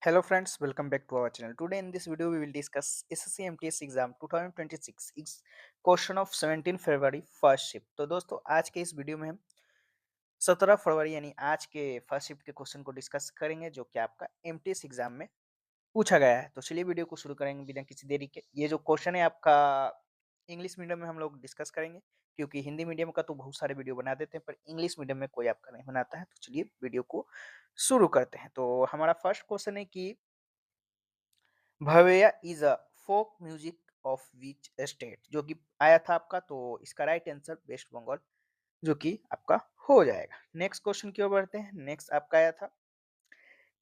Hello friends, welcome back to our channel. Today in this video we will discuss SSC MTS exam 2026 question of 17 February first shift. तो दोस्तों आज के इस video में हम 17 फरवरी यानी आज के फर्स्ट शिफ्ट के क्वेश्चन को डिस्कस करेंगे जो कि आपका एमटीएस एग्जाम में पूछा गया है। तो चलिए वीडियो को शुरू करेंगे बिना किसी देरी के। ये जो क्वेश्चन है आपका इंग्लिश मीडियम में हम लोग डिस्कस करेंगे क्योंकि हिंदी मीडियम का तो बहुत सारे वीडियो बना देते हैं पर इंग्लिश मीडियम में कोई आपका नहीं बनाता है। तो चलिए वीडियो को शुरू करते हैं। तो हमारा फर्स्ट क्वेश्चन है कि Bhawaiya is a folk music of which state, जो कि आया था आपका। तो इसका राइट आंसर वेस्ट बंगाल जो कि आपका हो जाएगा। नेक्स्ट क्वेश्चन की ओर बढ़ते हैं। नेक्स्ट आपका आया था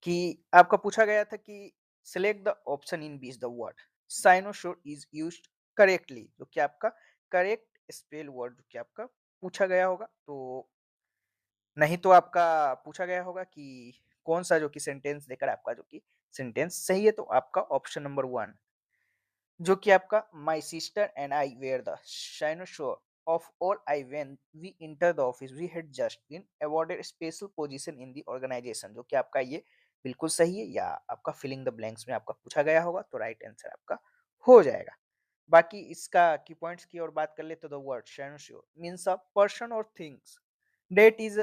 कि आपका पूछा गया था कि select the option in which the word cynosure is used correctly, जो कि आपका करेक्ट स्पेल वर्ड जो कि आपका पूछा गया होगा। तो नहीं तो आपका पूछा गया होगा कि कौन सा जो कि सेंटेंस देकर आपका जो कि सेंटेंस सही है। तो आपका ऑप्शन नंबर वन जो कि आपका my sister and I were the cynosure of all eyes when we enter the office we had just been awarded special position in the organisation, जो कि आपका ये बिल्कुल सही है या आपका फिलिंग द ब्लैंक्स में आपका पूछा गया होगा। तो राइट आंसर आपका हो जाएगा। बाकी इसका की पॉइंट्स की और बात कर ले तो the word cynosure means a person or things that is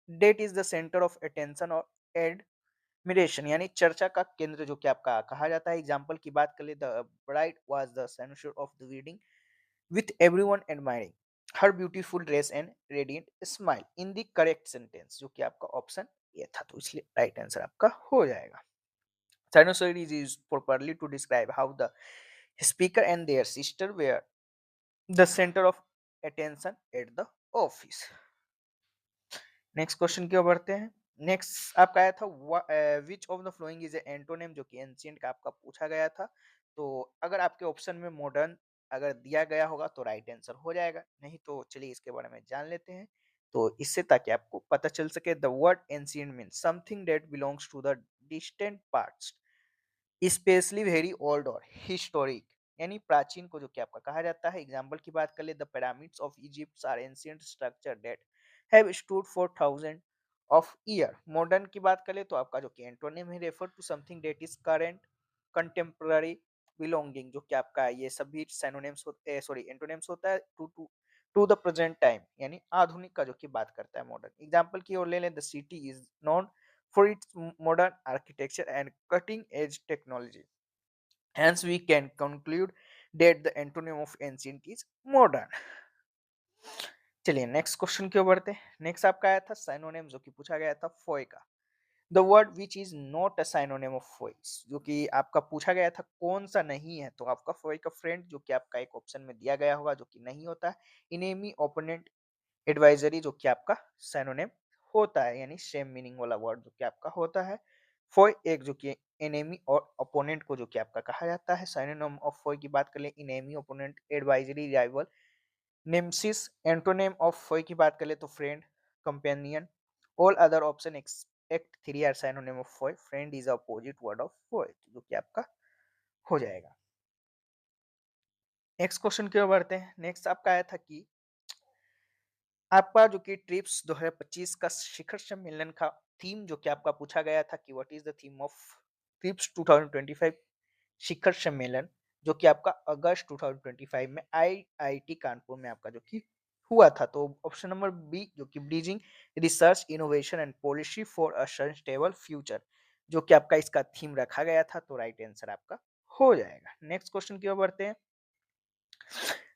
that is the centre of attention और एडमिरेशन, यानी चर्चा का केंद्र जो कि आपका कहा जाता है। एग्जाम्पल की बात कर ले the bride was the centre of the wedding with everyone admiring her beautiful dress and radiant smile in the correct sentence, जो कि आपका ऑप्शन ये था। तो इसलिए राइट आंसर आपका हो जाएगा। Sinusoid is used properly to describe how the speaker and their sister were the center of attention at the office. Next question की ओर बढ़ते हैं। नेक्स्ट आपका आया था which of the following is antonym, जो कि एंशिएंट का आपका पूछा गया था। तो अगर आपके ऑप्शन में मॉडर्न अगर दिया गया होगा तो राइट आंसर हो जाएगा, नहीं तो चलिए इसके बारे में जान लेते हैं। तो इससे ताकि आपको पता चल सके, the word ancient means something that belongs to the distant past specially very old और हिस्टोरिक, यानी प्राचीन को जो कि आपका कहा जाता है। एग्जाम्पल की बात कर ले the pyramids of Egypt are ancient structure that have stood for thousand of year. Modern की बात करें तो आपका जो कि एंटोनिम है refer to something that is current contemporary belonging, जो कि आपका ये सभी सिनोनिम्स होते हैं, सॉरी एंटोनिम्स होता है टू द प्रेजेंट टाइम, यानी आधुनिक का जो कि बात करता है मॉडर्न। एग्जाम्पल की ओर ले लें the city is non for its modern architecture and cutting edge technology. Hence, we can conclude that the antonym of ancient is modern. चलिए नेक्स्ट क्वेश्चन की ओर बढ़ते हैं। नेक्स्ट आपका आया था साइनोनिम, जो कि पूछा गया था फोय का। The word which is not a synonym of foes, जो कि आपका पूछा गया था कौन सा नहीं है। तो आपका फोय का फ्रेंड जो कि आपका एक ऑप्शन में दिया गया होगा जो कि नहीं होता है। इनेमी ओपोनेंट एडवाइजरी जो कि आपका सिनोनिम होता है, यानी सेम मीनिंग वाला वर्ड जो कि आपका होता है। फॉय एक जो कि एनेमी और ओपोनेंट को जो कि आपका कहा जाता है। सिनोनिम ऑफ फॉय की बात कर ले enemy opponent advisory rival nemesis. Antonym of foe की बात कर ले तो friend companion. All other option act three are synonym of foe. Friend is opposite word of foe, जो कि आपका हो जाएगा। नेक्स्ट क्वेश्चन की ओर बढ़ते हैं। नेक्स्ट आपका आया था कि आपका जो कि ट्रिप्स 2025 का शिखर सम्मेलन का थीम जो कि आपका पूछा गया था कि what is the theme of trips 2025 शिखर सम्मेलन, जो कि आपका अगस्त 2025 में आईआईटी कानपुर में आपका जो कि हुआ था। तो ऑप्शन नंबर बी जो कि bridging research innovation and policy for a sustainable future, जो कि आपका इसका थीम रखा गया था। तो राइट आंसर आपका हो जाएगा। नेक्स्ट क्वेश्चन की ओर बढ़ते हैं।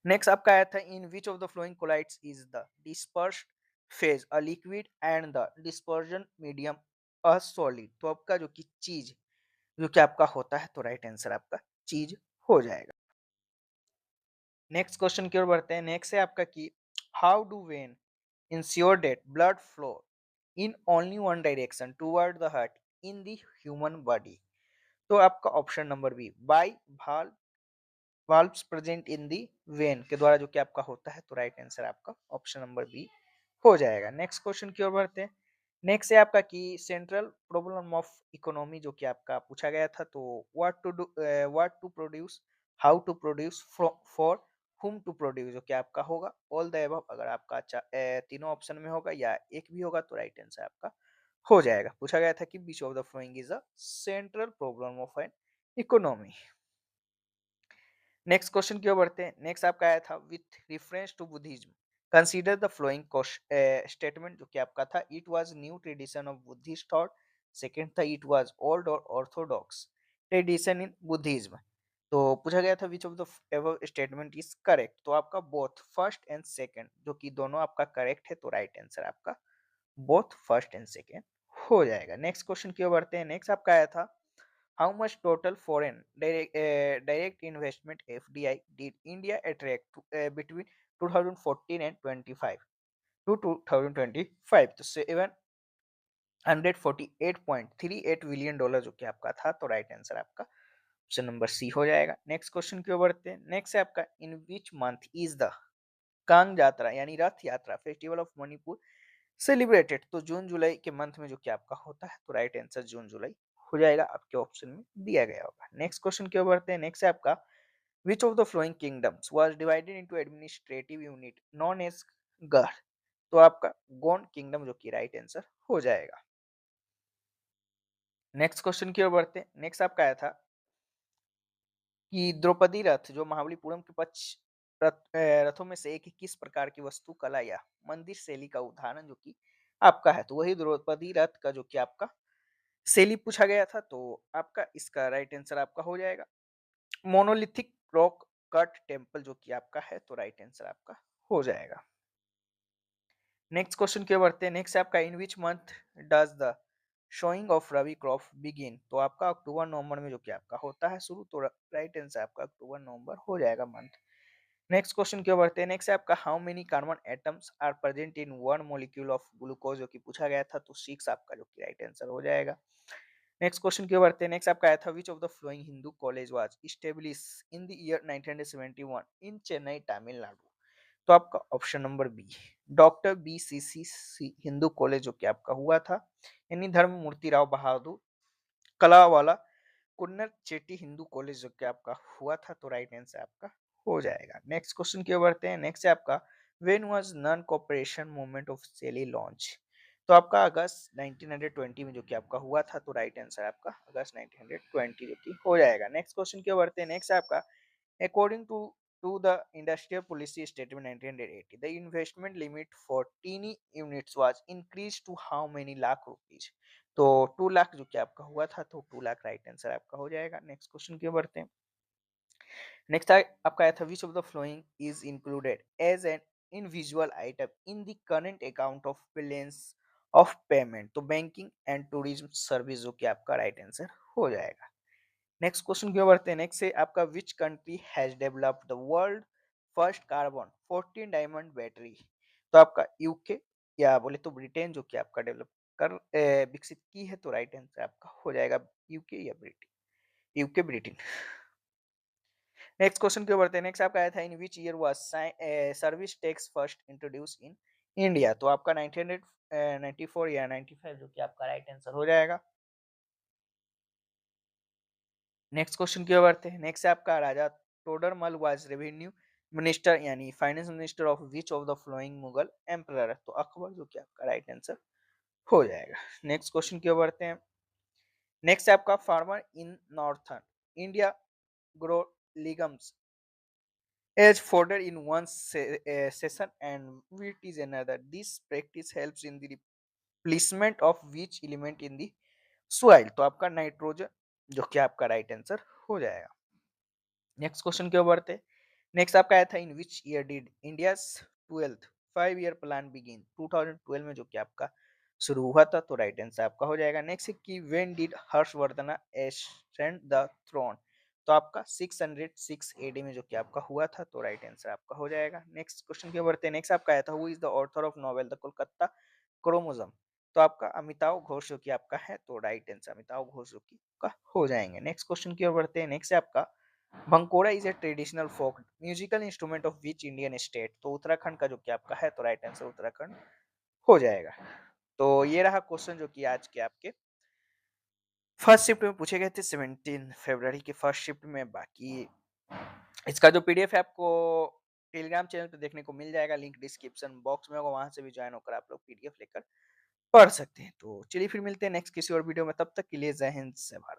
नेक्स्ट आपका आया था in which of the following colloids is the dispersed phase a liquid and the dispersion medium a solid. तो आपका जो कि चीज जो कि आपका होता है। तो राइट आंसर आपका चीज हो जाएगा। नेक्स्ट क्वेश्चन की ओर बढ़ते हैं। नेक्स्ट है आपका कि how do when ensure date blood flow in only one direction toward the heart in the human body. तो आपका ऑप्शन नंबर बी बाई भाल valves present in the when के द्वारा जो कि आपका होता है। तो राइट आंसर आपका ऑप्शन नंबर बी हो जाएगा। नेक्स्ट क्वेश्चन की ओर बढ़ते हैं। नेक्स्ट है आपका कि सेंट्रल प्रॉब्लम ऑफ इकोनॉमी जो कि आपका पूछा गया था। तो what to produce how to produce for whom to produce, जो कि आपका होगा ऑल द अबव। अगर आपका तीनों ऑप्शन में होगा या एक भी होगा तो राइट आंसर आपका हो जाएगा। पूछा गया था कि which of the following is a central problem of an economy. Next question की ओर बढ़ते हैं। नेक्स्ट आपका आया था with reference to Buddhism consider the following statement, जो कि आपका था it was new tradition of Buddhist thought. Second था इट वाज ओल्ड और ऑर्थोडॉक्स ट्रेडिशन इन बुद्धिज्म। तो पूछा गया था which of the above statement is correct, तो आपका बोथ फर्स्ट एंड सेकंड, जो कि दोनों आपका करेक्ट है, तो राइट आंसर आपका बोथ फर्स्ट एंड सेकंड हो जाएगा। नेक्स्ट क्वेश्चन की ओर बढ़ते हैं। नेक्स्ट आपका आया था how much total foreign direct investment FDI did India attract between 2014 and 25 to 2025, तो 748.38 बिलियन डॉलर जो कि आपका था, तो राइट आंसर आपका ऑप्शन नंबर सी हो जाएगा। नेक्स्ट क्वेश्चन की ओर बढ़ते हैं। नेक्स्ट है आपका in which month is the Kang Yatra यानी रथ यात्रा फेस्टिवल ऑफ मणिपुर सेलिब्रेटेड, तो जून जुलाई के मंथ में जो कि आपका होता है, तो राइट आंसर जून जुलाई हो जाएगा, आपके ऑप्शन में दिया गया होगा। नेक्स्ट क्वेश्चन की ओर बढ़ते हैं। नेक्स्ट है आपका which of the following kingdoms was divided into administrative unit known as garh, तो आपका गोंड किंगडम जो कि राइट आंसर हो जाएगा। नेक्स्ट क्वेश्चन की ओर बढ़ते हैं। नेक्स्ट आपका आया था कि द्रौपदी रथ जो महाबलीपुरम के रथों में से एक है, किस प्रकार की वस्तु कला या मंदिर शैली का उदाहरण जो कि आपका है, तो वही द्रौपदी रथ का जो कि आपका शैली पूछा गया था, तो आपका इसका राइट आंसर आपका हो जाएगा मोनोलिथिक रॉक कट टेम्पल जो कि आपका है, तो राइट आंसर आपका हो जाएगा। नेक्स्ट क्वेश्चन की ओर बढ़ते हैं। नेक्स्ट आपका in which month does the sowing of rabi crop begin, तो आपका अक्टूबर नवंबर में जो कि आपका होता है शुरू, तो राइट आंसर आपका अक्टूबर नवंबर हो जाएगा मंथ। नेक्स्ट क्वेश्चन की ओर बढ़ते हैं। नेक्स्ट है आपका how many carbon atoms are present in one molecule of glucose, जो कि पूछा गया था, तो 6 आपका जो कि राइट आंसर हो जाएगा। नेक्स्ट क्वेश्चन की ओर बढ़ते हैं। नेक्स्ट आपका आया था which of the following Hindu college was establish in the year 1971 in Chennai Tamil Nadu, तो आपका option number B doctor BCC Hindu college जो कि आपका हुआ था, यानी धर्म मूर्ति राव बहादुर कला वाला कुन्नर चेट्टी हिंदू कॉलेज जो कि आपका हुआ था, तो राइट आंसर आपका हो जाएगा। नेक्स्ट क्वेश्चन की ओर बढ़ते हैं। नेक्स्ट है आपका when was non cooperation movement officially launch, तो आपका अगस्त 1920 में जो कि आपका हुआ था, तो राइट आंसर आपका अगस्त 1920 जो कि हो जाएगा। नेक्स्ट क्वेश्चन की ओर बढ़ते हैं। नेक्स्ट है आपका according to the industrial policy statement 1980, the investment limit for teeny units was increased to how many lakh rupees, तो 2 लाख जो कि आपका हुआ था, तो 2 लाख राइट आंसर आपका हो जाएगा। नेक्स्ट क्वेश्चन की ओर बढ़ते हैं। नेक्स्ट आपका आया था which of the following is included as an invisible item in the current account of balance of payment, तो बैंकिंग एंड टूरिज्म सर्विस जो कि आपका राइट आंसर हो जाएगा। नेक्स्ट क्वेश्चन की ओर बढ़ते हैं। नेक्स्ट है आपका which country has developed the world first carbon 14 diamond battery, तो आपका यूके या बोले तो ब्रिटेन जो कि आपका डेवलप कर विकसित की है, तो राइट आंसर आपका हो जाएगा यूके या Britain, UK Britain. Next question की ओर बढ़ते हैं। नेक्स्ट आपका आया था in which year was service tax first introduce in India, तो आपका 1994 या 95 जो कि आपका राइट आंसर हो जाएगा। नेक्स्ट क्वेश्चन की ओर बढ़ते हैं। नेक्स्ट है आपका राजा टोडरमल वाज रेवेन्यू मिनिस्टर यानी finance minister of which of the flowing Mughal emperor, तो अकबर जो कि आपका राइट आंसर हो जाएगा। नेक्स्ट क्वेश्चन की ओर बढ़ते हैं। नेक्स्ट है आपका farmer in northern India grow legumes as fodder in one session and wheat is another. This practice helps in the replacement of which element in the soil, तो आपका नाइट्रोजन जो कि आपका राइट आंसर हो जाएगा। Next question की ओर बढ़ते हैं। नेक्स्ट आपका आया था in which year did India's 12th 5 year plan begin, 2012 में जो कि आपका शुरू हुआ था, तो राइट आंसर आपका हो जाएगा। नेक्स्ट है कि when did Harshvardhan ascend the throne, तो आपका 606 AD में जो कि आपका हुआ था, तो राइट आंसर आपका हो जाएगा। नेक्स्ट क्वेश्चन की ओर बढ़ते हैं। नेक्स्ट आपका आया था who is the author of novel the Kolkata chromosome, तो आपका अमिताभ घोष जो कि आपका है, तो राइट आंसर अमिताभ घोष जो कि आपका हो जाएंगे। नेक्स्ट क्वेश्चन की ओर बढ़ते हैं। नेक्स्ट है आपका Bhankora is a traditional folk musical instrument of which Indian state, तो उत्तराखंड का जो कि आपका है, तो राइट आंसर उत्तराखंड हो जाएगा। तो ये रहा क्वेश्चन जो कि आज के आपके फर्स्ट शिफ्ट में पूछे गए थे 17 फरवरी की फर्स्ट शिफ्ट में। बाकी इसका जो पीडीएफ है आपको टेलीग्राम चैनल पे देखने को मिल जाएगा, लिंक डिस्क्रिप्शन बॉक्स में होगा, वहां से भी ज्वाइन होकर आप लोग पीडीएफ लेकर पढ़ सकते हैं। तो चलिए फिर मिलते हैं नेक्स्ट किसी और वीडियो में, तब तक के लिए जय हिंद, जय भारत।